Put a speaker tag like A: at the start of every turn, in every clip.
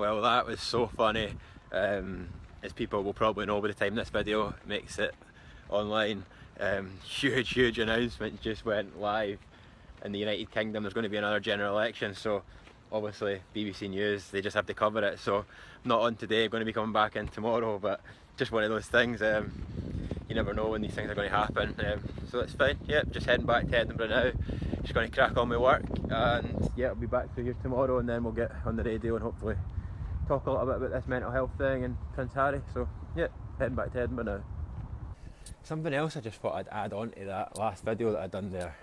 A: Well, that was so funny. As people will probably know by the time this video makes it online, huge announcement just went live in the United Kingdom. There's going to be another general election, so obviously BBC News, they just have to cover it. So not on today, going to be coming back in tomorrow, but just one of those things. You never know when these things are going to happen. So that's fine. Yep, just heading back to Edinburgh now. Just going to crack on my work, and yeah, I'll be back through here tomorrow, and then we'll get on the radio and hopefully talk a little bit about this mental health thing and Prince Harry. So yeah, heading back to Edinburgh now. Something else I just thought I'd add on to that last video that I'd done there.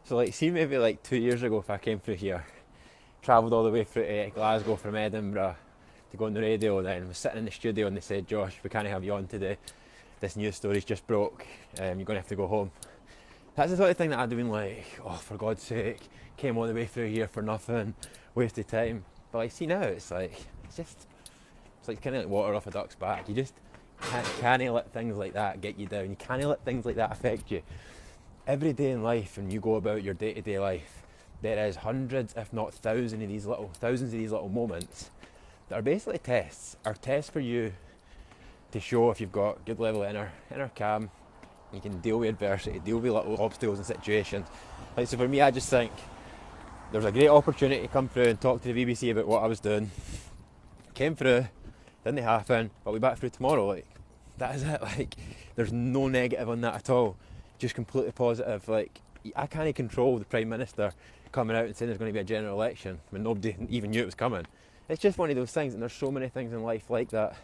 A: So like, see maybe like 2 years ago if I came through here, travelled all the way through to Glasgow from Edinburgh to go on the radio, and then was sitting in the studio and they said, Josh, we can't have you on today. This news story's just broke, you're going to have to go home. That's the sort of thing that I'd have been like, oh, for God's sake, came all the way through here for nothing, wasted time. But like, see now, it's like kind of like water off a duck's back. You just can't let things like that get you down. You can't let things like that affect you. Every day in life, when you go about your day-to-day life, there is hundreds, if not thousands of these little moments that are basically tests. Are tests for you to show if you've got good level of inner calm. You can deal with adversity, deal with little obstacles and situations. Like, so for me, I just think there's a great opportunity to come through and talk to the BBC about what I was doing. Came through, didn't happen, but I'll be back through tomorrow. Like, that is it. Like, there's no negative on that at all. Just completely positive. Like, I can't control the Prime Minister coming out and saying there's going to be a general election when nobody even knew it was coming. It's just one of those things, and there's so many things in life like that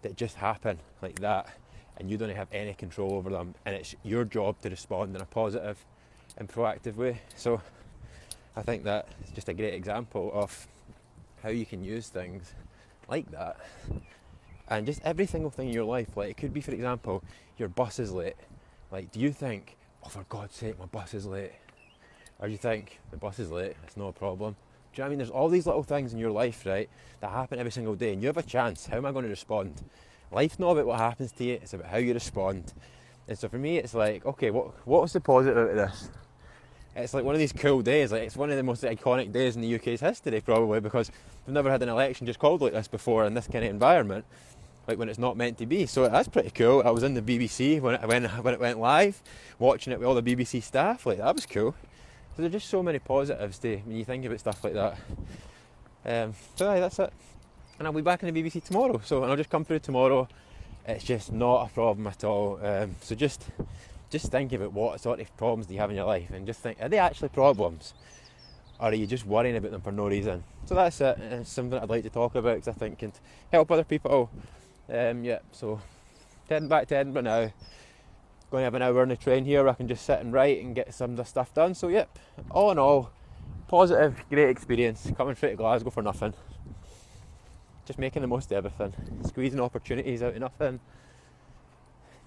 A: that just happen like that, and you don't have any control over them, and it's your job to respond in a positive and proactive way. So I think that it's just a great example of how you can use things like that, and just every single thing in your life. Like, it could be, for example, your bus is late. Like, do you think, oh, for God's sake, my bus is late? Or do you think, the bus is late, it's no problem? Do you know what I mean? There's all these little things in your life, right, that happen every single day, and you have a chance. How am I going to respond? Life's not about what happens to you, it's about how you respond. And so for me, it's like, okay, what was the positive out of this? It's like one of these cool days. Like, it's one of the most iconic days in the UK's history, probably, because we've never had an election just called like this before in this kind of environment, like when it's not meant to be. So that's pretty cool. I was in the BBC when it went live, watching it with all the BBC staff. Like, that was cool. So there's just so many positives to when you think about stuff like that. So yeah, that's it. And I'll be back in the BBC tomorrow. So, and I'll just come through tomorrow. It's just not a problem at all. So just think about what sort of problems do you have in your life, and just think, are they actually problems, or are you just worrying about them for no reason? So that's it. It's something I'd like to talk about because I think can help other people. Yeah, so heading back to Edinburgh now. Going to have an hour on the train here where I can just sit and write and get some of the stuff done. So yep, all in all, positive, great experience. Coming through to Glasgow for nothing. Just making the most of everything. Squeezing opportunities out of nothing.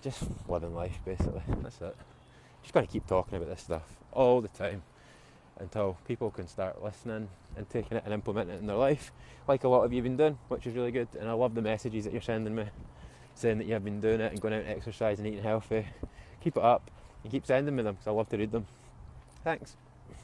A: Just living life, basically. That's it. Just got to keep talking about this stuff all the time until people can start listening and taking it and implementing it in their life, like a lot of you have been doing, which is really good. And I love the messages that you're sending me, saying that you have been doing it and going out and exercising and eating healthy. Keep it up and keep sending me them because I love to read them. Thanks.